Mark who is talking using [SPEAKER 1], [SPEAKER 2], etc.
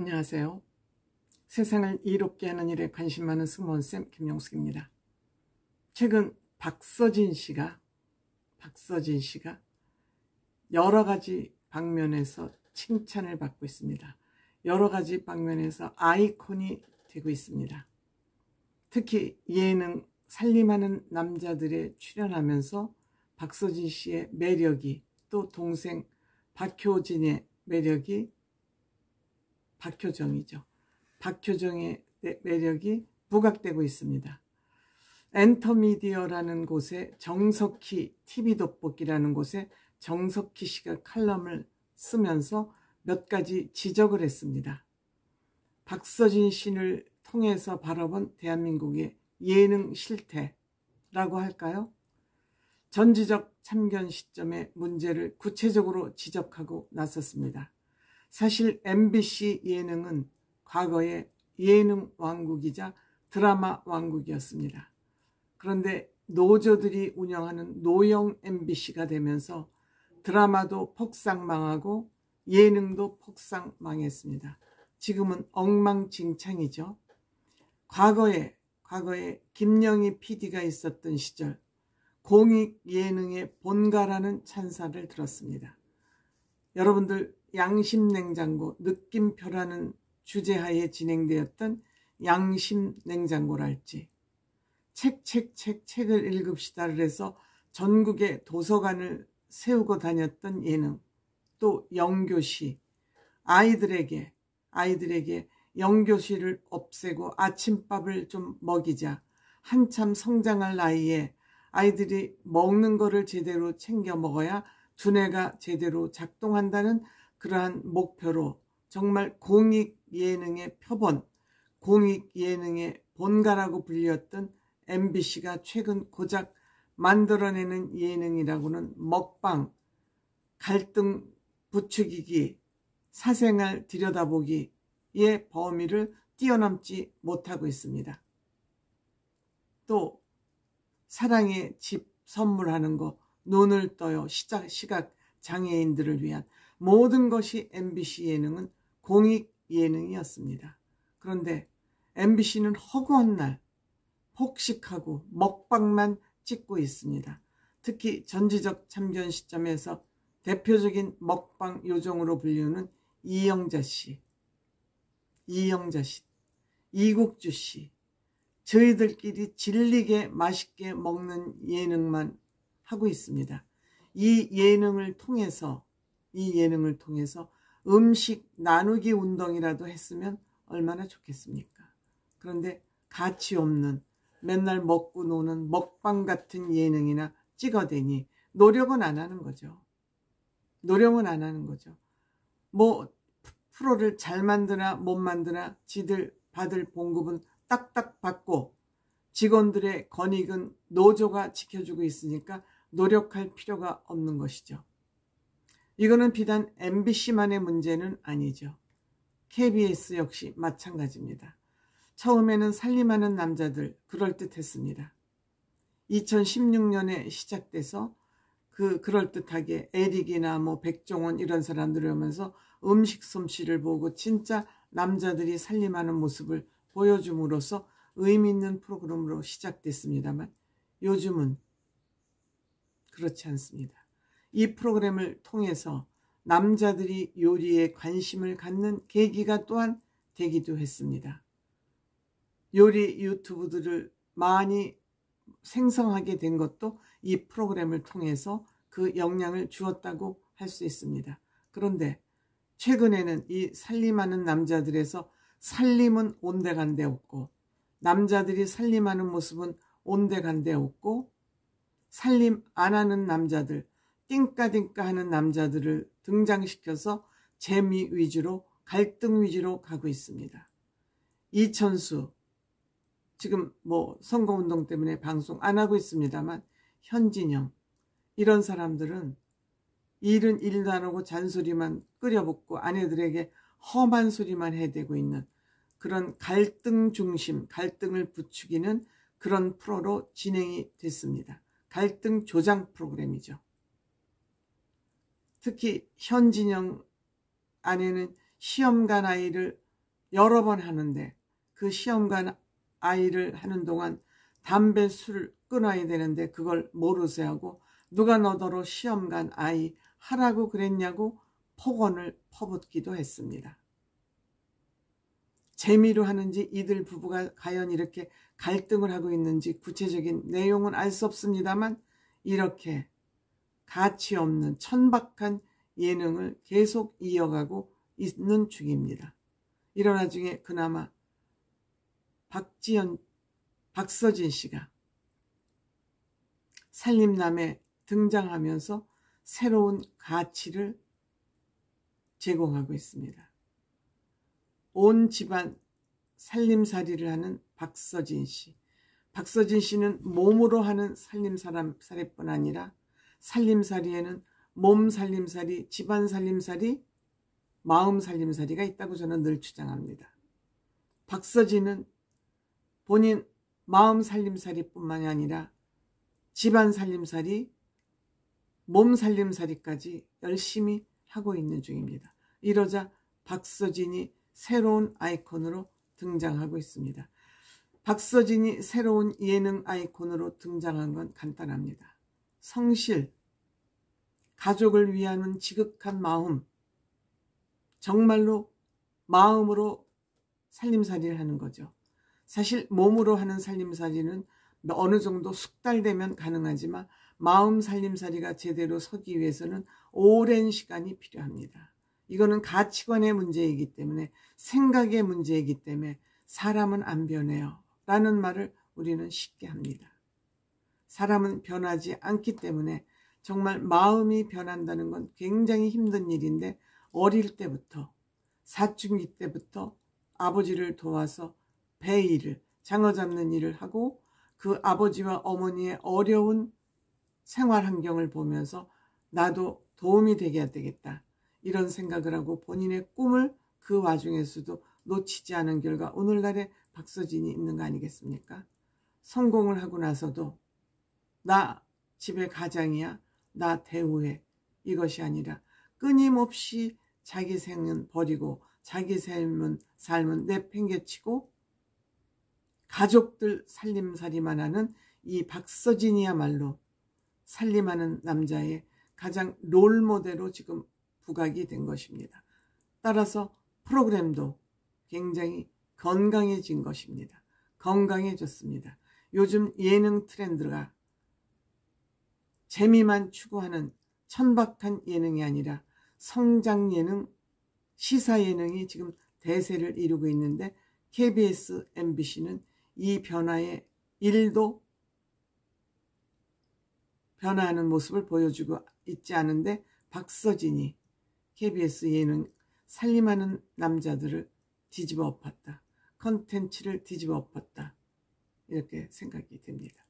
[SPEAKER 1] 안녕하세요. 세상을 이롭게 하는 일에 관심 많은 승무원쌤 김용숙입니다. 최근 박서진 씨가 여러 가지 방면에서 칭찬을 받고 있습니다. 여러 가지 방면에서 아이콘이 되고 있습니다. 특히 예능 살림하는 남자들에 출연하면서 박서진 씨의 매력이, 또 동생 박효진의 매력이, 박효정의 매력이 부각되고 있습니다. 엔터미디어라는 곳에 정석희, TV돋보기라는 곳에 정석희 씨가 칼럼을 쓰면서 몇 가지 지적을 했습니다. 박서진 씨를 통해서 바라본 대한민국의 예능 실태라고 할까요? 전지적 참견 시점의 문제를 구체적으로 지적하고 나섰습니다. 사실 MBC 예능은 과거에 예능 왕국이자 드라마 왕국이었습니다. 그런데 노조들이 운영하는 노영 MBC가 되면서 드라마도 폭삭 망하고 예능도 폭삭 망했습니다. 지금은 엉망진창이죠. 과거에 김영희 PD가 있었던 시절 공익 예능의 본가라는 찬사를 들었습니다. 여러분들 양심냉장고, 느낌표라는 주제하에 진행되었던 양심냉장고랄지, 책을 읽읍시다를 해서 전국의 도서관을 세우고 다녔던 예능, 또 영교시, 아이들에게 영교시를 없애고 아침밥을 좀 먹이자, 한참 성장할 나이에 아이들이 먹는 거를 제대로 챙겨 먹어야 두뇌가 제대로 작동한다는 그러한 목표로 정말 공익 예능의 표본, 공익 예능의 본가라고 불렸던 MBC가 최근 고작 만들어내는 예능이라고는 먹방, 갈등 부추기기, 사생활 들여다보기의 범위를 뛰어넘지 못하고 있습니다. 또 사랑의 집 선물하는 거, 눈을 떠요, 시각 장애인들을 위한 모든 것이 MBC 예능은 공익 예능이었습니다. 그런데 MBC는 허구한 날 폭식하고 먹방만 찍고 있습니다. 특히 전지적 참견 시점에서 대표적인 먹방 요정으로 불리는 이영자 씨, 이국주 씨, 저희들끼리 질리게 맛있게 먹는 예능만 하고 있습니다. 이 예능을 통해서 음식 나누기 운동이라도 했으면 얼마나 좋겠습니까? 그런데 가치 없는 맨날 먹고 노는 먹방 같은 예능이나 찍어대니 노력은 안 하는 거죠. 뭐 프로를 잘 만드나 못 만드나 지들 받을 봉급은 딱딱 받고 직원들의 권익은 노조가 지켜주고 있으니까 노력할 필요가 없는 것이죠. 이거는 비단 MBC만의 문제는 아니죠. KBS 역시 마찬가지입니다. 처음에는 살림하는 남자들 그럴듯했습니다. 2016년에 시작돼서 그럴듯하게 에릭이나 백종원 이런 사람들이 오면서 음식 솜씨를 보고 진짜 남자들이 살림하는 모습을 보여줌으로써 의미 있는 프로그램으로 시작됐습니다만 요즘은 그렇지 않습니다. 이 프로그램을 통해서 남자들이 요리에 관심을 갖는 계기가 또한 되기도 했습니다. 요리 유튜브들을 많이 생성하게 된 것도 이 프로그램을 통해서 그 영향을 주었다고 할 수 있습니다. 그런데 최근에는 이 살림하는 남자들에서 살림은 온데간데 없고 남자들이 살림하는 모습은 온데간데 없고 살림 안 하는 남자들, 띵까띵까 하는 남자들을 등장시켜서 재미 위주로, 갈등 위주로 가고 있습니다. 이천수, 지금 선거운동 때문에 방송 안 하고 있습니다만 현진영, 이런 사람들은 일은 일도 안 하고 잔소리만 끓여붓고 아내들에게 험한 소리만 해대고 있는 그런 갈등 중심, 갈등을 부추기는 그런 프로로 진행이 됐습니다. 갈등 조장 프로그램이죠. 특히 현진영 아내는 시험관 아이를 여러 번 하는데 그 시험관 아이를 하는 동안 담배 술을 끊어야 되는데 그걸 모르쇠 하고 누가 너더러 시험관 아이 하라고 그랬냐고 폭언을 퍼붓기도 했습니다. 재미로 하는지 이들 부부가 과연 이렇게 갈등을 하고 있는지 구체적인 내용은 알 수 없습니다만 이렇게 가치 없는 천박한 예능을 계속 이어가고 있는 중입니다. 이런 와중에 그나마 박서진 씨가 살림남에 등장하면서 새로운 가치를 제공하고 있습니다. 온 집안 살림살이를 하는 박서진 씨. 박서진 씨는 몸으로 하는 살림살이뿐 아니라 살림살이에는 몸 살림살이, 집안 살림살이, 마음 살림살이가 있다고 저는 늘 주장합니다. 박서진은 본인 마음 살림살이뿐만이 아니라 집안 살림살이, 몸 살림살이까지 열심히 하고 있는 중입니다. 이러자 박서진이 새로운 아이콘으로 등장하고 있습니다. 박서진이 새로운 예능 아이콘으로 등장한 건 간단합니다. 성실, 가족을 위하는 지극한 마음, 정말로 마음으로 살림살이를 하는 거죠. 사실 몸으로 하는 살림살이는 어느 정도 숙달되면 가능하지만 마음 살림살이가 제대로 서기 위해서는 오랜 시간이 필요합니다. 이거는 가치관의 문제이기 때문에, 생각의 문제이기 때문에 사람은 안 변해요 라는 말을 우리는 쉽게 합니다. 사람은 변하지 않기 때문에 정말 마음이 변한다는 건 굉장히 힘든 일인데, 어릴 때부터 사춘기 때부터 아버지를 도와서 배 일을, 장어 잡는 일을 하고 그 아버지와 어머니의 어려운 생활 환경을 보면서 나도 도움이 되겠다 이런 생각을 하고 본인의 꿈을 그 와중에서도 놓치지 않은 결과 오늘날의 박서진이 있는 거 아니겠습니까? 성공을 하고 나서도 나 집의 가장이야, 나 대우해, 이것이 아니라 끊임없이 자기 생은 버리고 자기 삶은 내팽개치고 가족들 살림살이만 하는 이 박서진이야말로 살림하는 남자의 가장 롤모델로 지금 부각이 된 것입니다. 따라서 프로그램도 굉장히 건강해진 것입니다. 건강해졌습니다. 요즘 예능 트렌드가 재미만 추구하는 천박한 예능이 아니라 성장 예능, 시사 예능이 지금 대세를 이루고 있는데 KBS, MBC는 이 변화에 1도 변화하는 모습을 보여주고 있지 않은데 박서진이 KBS 예능 살림하는 남자들을 뒤집어 엎었다. 컨텐츠를 뒤집어 엎었다. 이렇게 생각이 됩니다.